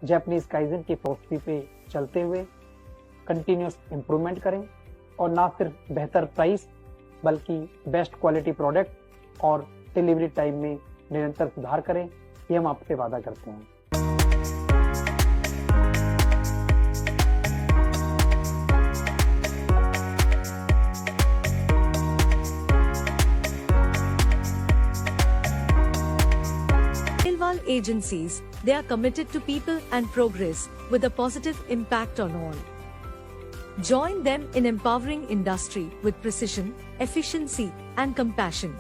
Japanese kaizen की philosophy पे चलते हुए कंटिन्यूस इम्प्रूवमेंट करें और ना सिर्फ बेहतर प्राइस बल्कि बेस्ट क्वालिटी प्रोडक्ट और डिलीवरी टाइम में निरंतर सुधार करें, ये हम आपसे वादा करते हैं। Khandelwal Agencies, they are committed to people and progress with a positive impact on all. Join them in empowering industry with precision, efficiency, and compassion.